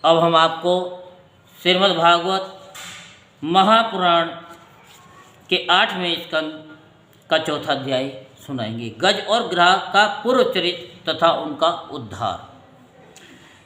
अब हम आपको श्रीमद् भागवत महापुराण के 8वें स्कंद का चौथा अध्याय सुनाएंगे। गज और ग्राह का पूर्व चरित्र तथा उनका उद्धार।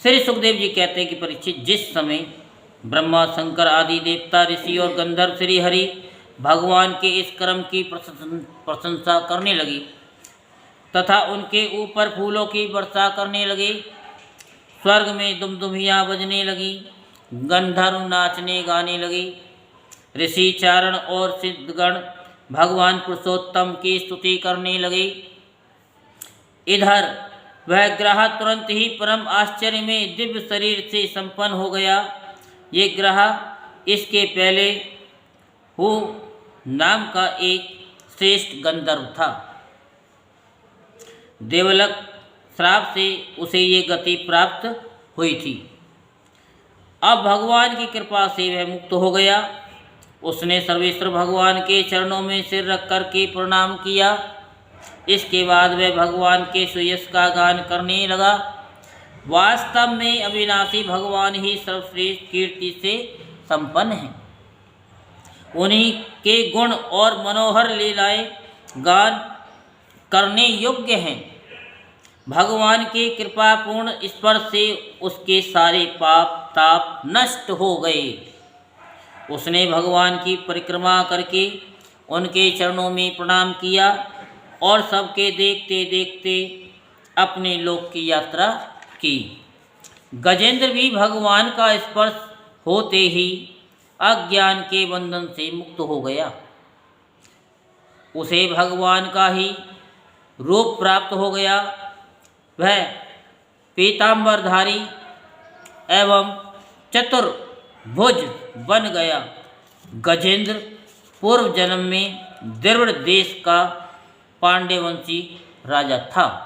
श्री सुखदेव जी कहते हैं कि परीक्षित, जिस समय ब्रह्मा, शंकर आदि देवता, ऋषि और गंधर्व श्री हरि भगवान के इस कर्म की प्रशंसा करने लगी तथा उनके ऊपर फूलों की वर्षा करने लगे, स्वर्ग में दुमदुमियाँ बजने लगी, गंधर्व नाचने गाने लगे, ऋषि, चारण और सिद्धगण भगवान पुरुषोत्तम की स्तुति करने लगे। इधर वह ग्रह तुरंत ही परम आश्चर्य में दिव्य शरीर से संपन्न हो गया। ये ग्रह इसके पहले हु नाम का एक श्रेष्ठ गंधर्व था। देवलोक श्राप से उसे ये गति प्राप्त हुई थी। अब भगवान की कृपा से वह मुक्त हो गया। उसने सर्वेश्वर भगवान के चरणों में सिर रख कर के प्रणाम किया। इसके बाद वह भगवान के सुयश का गान करने लगा। वास्तव में अविनाशी भगवान ही सर्वश्रेष्ठ कीर्ति से संपन्न हैं। उन्हीं के गुण और मनोहर लीलाएं गान करने योग्य हैं। भगवान के कृपापूर्ण स्पर्श से उसके सारे पाप ताप नष्ट हो गए। उसने भगवान की परिक्रमा करके उनके चरणों में प्रणाम किया और सबके देखते देखते अपने लोक की यात्रा की। गजेंद्र भी भगवान का स्पर्श होते ही अज्ञान के बंधन से मुक्त हो गया। उसे भगवान का ही रूप प्राप्त हो गया। वह पीतांबरधारी एवं चतुर्भुज बन गया। गजेंद्र पूर्व जन्म में द्रविड़ देश का पांड्यवंशी राजा था।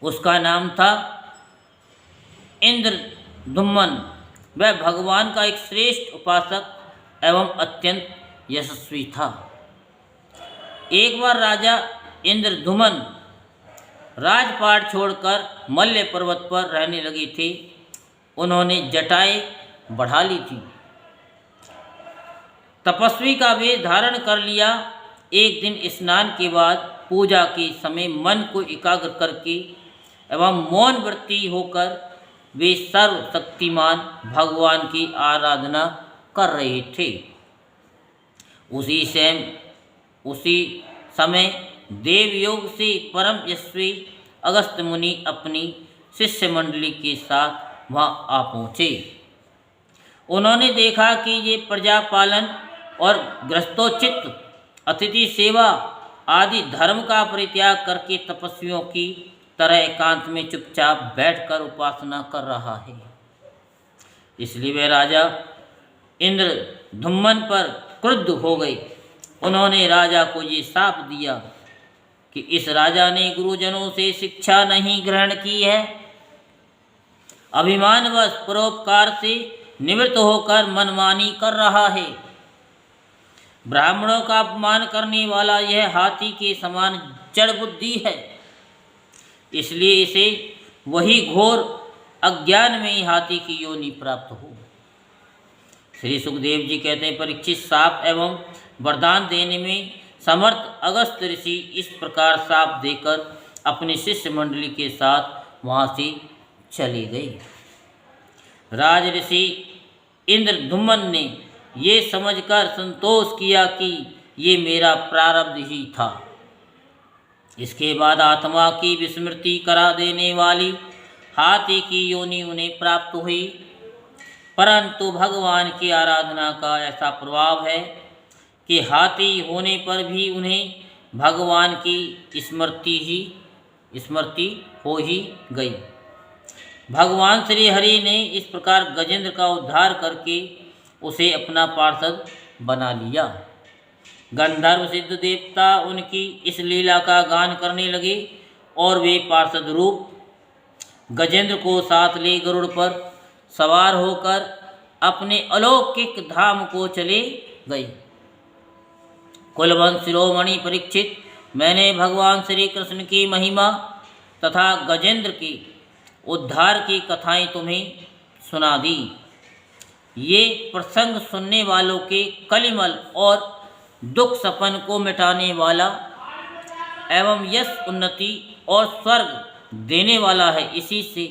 उसका नाम था इंद्रद्युम्न। वह भगवान का एक श्रेष्ठ उपासक एवं अत्यंत यशस्वी था। एक बार राजा इंद्रद्युम्न राजपाट छोड़कर मल्य पर्वत पर रहने लगे थे। उन्होंने जटाएं बढ़ा ली थी, तपस्वी का वेश धारण कर लिया। एक दिन स्नान के बाद पूजा के समय मन को एकाग्र करके एवं मौन वृत्ति होकर वे सर्वशक्तिमान भगवान की आराधना कर रहे थे। उसी समय देवयोग से परम यशस्वी अगस्त्य मुनि अपनी शिष्य मंडली के साथ वहाँ आ पहुँचे। उन्होंने देखा कि ये प्रजा पालन और गृहस्थोचित अतिथि सेवा आदि धर्म का परित्याग करके तपस्वियों की तरह एकांत में चुपचाप बैठकर उपासना कर रहा है। इसलिए वे राजा इंद्रद्युम्न पर क्रुद्ध हो गए। उन्होंने राजा को ये शाप दिया कि इस राजा ने गुरुजनों से शिक्षा नहीं ग्रहण की है, अभिमानवश परोपकार से निवृत्त होकर मनमानी कर रहा है। ब्राह्मणों का अपमान करने वाला यह हाथी के समान जड़ बुद्धि है। इसलिए इसे वही घोर अज्ञान में ही हाथी की योनि प्राप्त हो। श्री सुखदेव जी कहते हैं, परीक्षित, शाप एवं वरदान देने में समर्थ अगस्त्य ऋषि इस प्रकार शाप देकर अपने शिष्य मंडली के साथ वहाँ से चले गए। राज ऋषि इंद्रद्युम्न ने ये समझकर संतोष किया कि ये मेरा प्रारब्ध ही था। इसके बाद आत्मा की विस्मृति करा देने वाली हाथी की योनि उन्हें प्राप्त हुई। परंतु भगवान की आराधना का ऐसा प्रभाव है कि हाथी होने पर भी उन्हें भगवान की स्मृति हो ही गई। भगवान श्री हरि ने इस प्रकार गजेंद्र का उद्धार करके उसे अपना पार्षद बना लिया। गंधर्व सिद्ध देवता उनकी इस लीला का गान करने लगे और वे पार्षद रूप गजेंद्र को साथ ले गरुड़ पर सवार होकर अपने अलौकिक धाम को चले गए। कुलवंश शिरोमणि परीक्षित, मैंने भगवान श्री कृष्ण की महिमा तथा गजेंद्र की उद्धार की कथाएं तुम्हें सुना दी। ये प्रसंग सुनने वालों के कलिमल और दुख सपन को मिटाने वाला एवं यश उन्नति और स्वर्ग देने वाला है। इसी से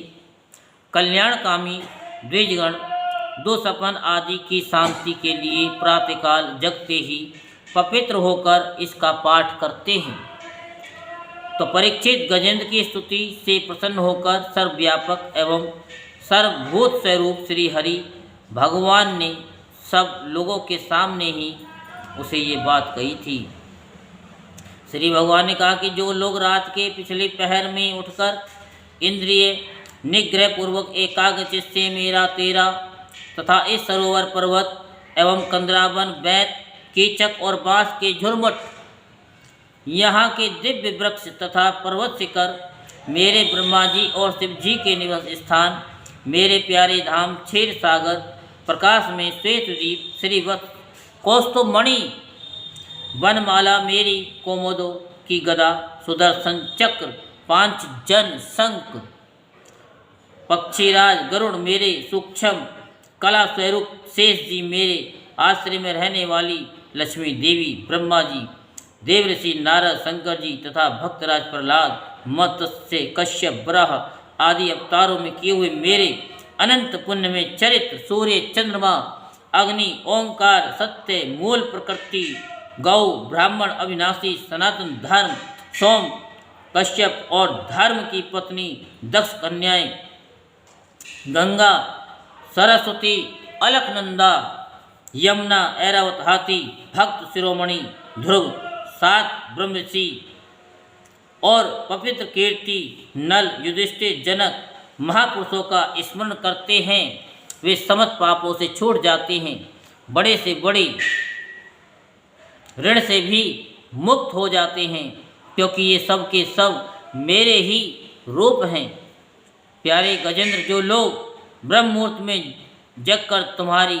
कल्याणकामी द्विजगण दो सपन आदि की शांति के लिए प्रातःकाल जगते ही पवित्र होकर इसका पाठ करते हैं। तो परीक्षित गजेंद्र की स्तुति से प्रसन्न होकर सर्वव्यापक एवं सर्वभूत स्वरूप श्री हरि भगवान ने सब लोगों के सामने ही उसे ये बात कही थी। श्री भगवान ने कहा कि जो लोग रात के पिछले पहर में उठकर इंद्रिय निग्रह पूर्वक एकाग्र चित्त से मेरा तेरा तथा इस सरोवर पर्वत एवं कंदरावन बैत कीचक और बांस के झुरमुट यहाँ के दिव्य वृक्ष तथा पर्वत शिखर मेरे ब्रह्मा जी और शिव जी के निवास स्थान मेरे प्यारे धाम क्षीर सागर प्रकाश में श्वेतद्वीप श्रीवत्स कौस्तुभमणि वनमाला मेरी कोमोदो की गदा सुदर्शन चक्र पांच जन शंख पक्षीराज गरुड़ मेरे सूक्ष्म कला स्वरूप शेष जी मेरे आश्रय में रहने वाली लक्ष्मी देवी ब्रह्मा जी देवऋषि नारद शंकर जी तथा भक्तराज प्रहलाद मत्स्य कश्यप बराह आदि अवतारों में किए हुए मेरे अनंत पुण्य में चरित्र सूर्य चंद्रमा अग्नि ओंकार सत्य मूल प्रकृति गौ ब्राह्मण अविनाशी सनातन धर्म सोम कश्यप और धर्म की पत्नी दक्ष कन्याएं गंगा सरस्वती अलकनंदा यमुना ऐरावत हाथी भक्त शिरोमणि ध्रुव सात ब्रह्मऋषि और पवित्र कीर्ति नल युधिष्ठिर जनक महापुरुषों का स्मरण करते हैं। वे समस्त पापों से छूट जाते हैं, बड़े से बड़े ऋण से भी मुक्त हो जाते हैं, क्योंकि ये सब के सब मेरे ही रूप हैं। प्यारे गजेंद्र, जो लोग ब्रह्म मुहूर्त में जगकर तुम्हारी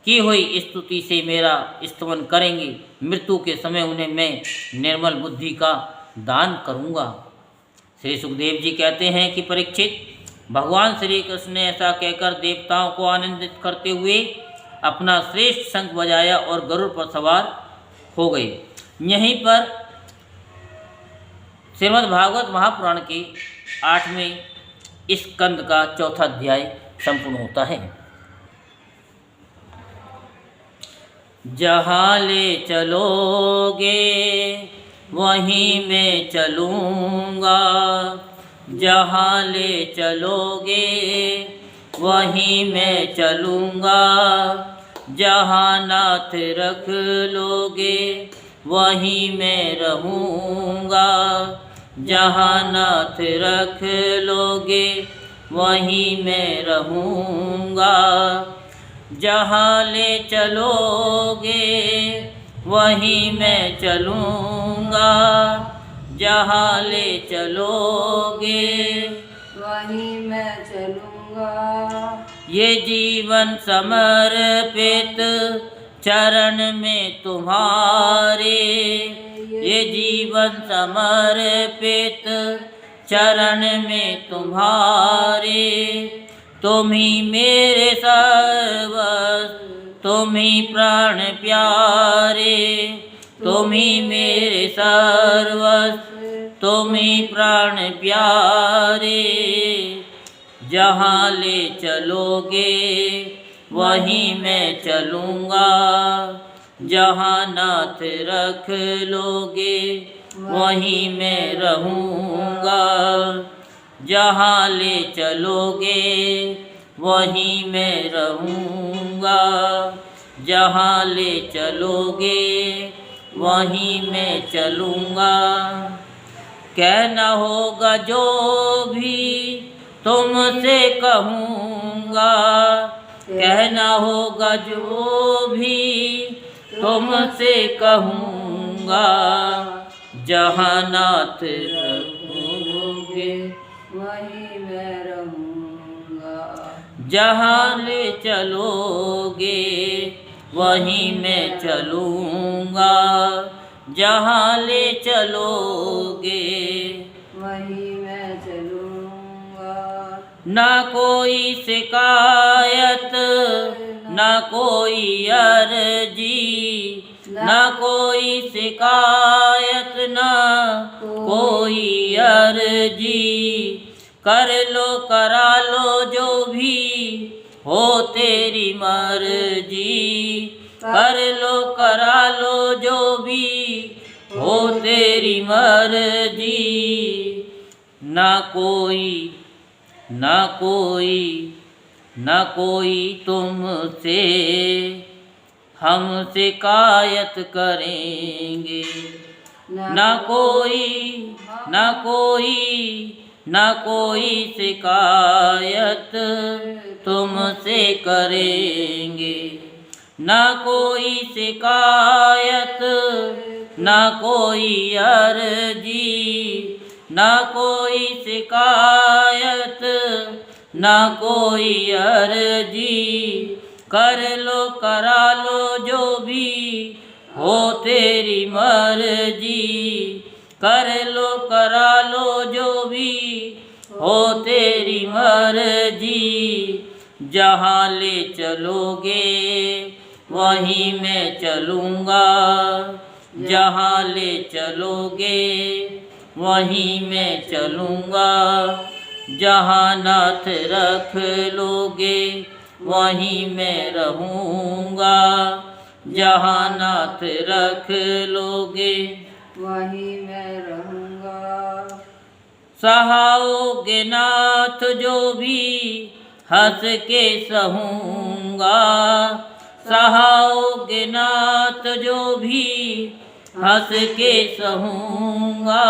की हुई स्तुति से मेरा स्तवन करेंगे, मृत्यु के समय उन्हें मैं निर्मल बुद्धि का दान करूँगा। श्री सुखदेव जी कहते हैं कि परीक्षित, भगवान श्री कृष्ण ने ऐसा कहकर देवताओं को आनंदित करते हुए अपना श्रेष्ठ शंख बजाया और गरुड़ पर सवार हो गए। यहीं पर श्रीमद् भागवत महापुराण के 8वें स्कंद का 4था अध्याय संपूर्ण होता है। जहाँ ले चलोगे वहीं मैं चलूँगा, जहाँ ले चलोगे वहीं मैं चलूँगा, जहाँ नाथ रख लोगे वहीं मैं रहूँगा, जहाँ नाथ रख लोगे वहीं मैं रहूँगा, जहाँ ले चलोगे वहीं मैं चलूँगा, जहाँ ले चलोगे वहीं मैं चलूँगा। ये जीवन समर्पित चरण में तुम्हारे, ये जीवन समर्पित चरण में तुम्हारे, तुम ही मेरे सर्वस्व, तुम ही प्राण प्यारे, तुम ही मेरे सर्वस्व, तुम ही प्राण प्यारे, जहाँ ले चलोगे वहीं मैं चलूँगा, जहाँ नाथ रख लोगे वहीं मैं रहूँगा, जहाँ ले चलोगे वहीं मैं रहूँगा, जहाँ ले चलोगे वहीं मैं चलूँगा। कहना होगा जो भी तुमसे कहूँगा, कहना होगा जो भी तुमसे कहूँगा, जहाँ नाथ रखोगे वहीं मैं रहूँगा, जहाँ ले चलोगे वहीं मैं चलूँगा, जहाँ ले चलोगे वहीं मैं चलूँगा। न कोई शिकायत न कोई अर्जी, न कोई शिकायत न कोई अर्जी, कर लो करा लो जो भी हो तेरी मर्जी, कर लो करा लो जो भी हो तेरी मर्जी। न कोई न कोई न कोई तुमसे हम शिकायत करेंगे, न कोई न कोई न कोई शिकायत तुमसे करेंगे, न कोई शिकायत न कोई अर्जी, न कोई शिकायत न कोई अर्जी, कर लो करा लो जो भी हो तेरी मर्जी, कर लो करा लो जो भी हो तेरी मर्जी। जहाँ ले चलोगे वहीं मैं चलूँगा, जहाँ ले चलोगे वहीं मैं चलूँगा, जहाँ नाथ रख लोगे वहीं मैं रहूँगा, जहाँ नाथ रख लोगे वहीं मैं रहूँगा। सहाओगे नाथ जो भी हंस के सहूँगा, सहाओगे नाथ जो भी हंस के सहूँगा,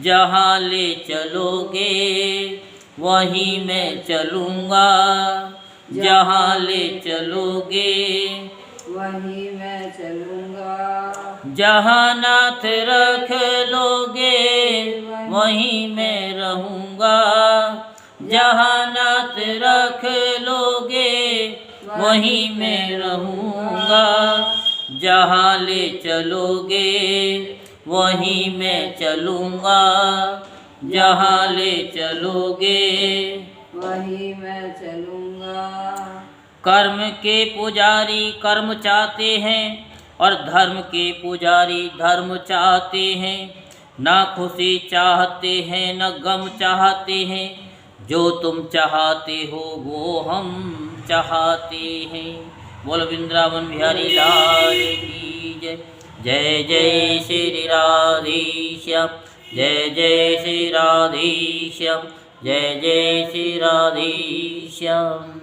जहाँ ले चलोगे वहीं मैं चलूँगा, जहाँ ले चलोगे वहीं मैं चलूँगा, जहाँ नाथ रख लोगे वहीं मैं रहूँगा, जहाँ नाथ रख लोगे वहीं मैं रहूँगा, जहाँ ले चलोगे वहीं मैं चलूँगा, जहाँ ले चलोगे वहीं मैं चलूँगा। कर्म के पुजारी कर्म चाहते हैं और धर्म के पुजारी धर्म चाहते हैं, ना खुशी चाहते हैं न गम चाहते हैं, जो तुम चाहते हो वो हम चाहते हैं। बोल वृंदावन बिहारी लाल की जय। जय जय श्री राधेश्याम, जय जय श्री राधेश्याम, जय जय श्री राधेश्याम।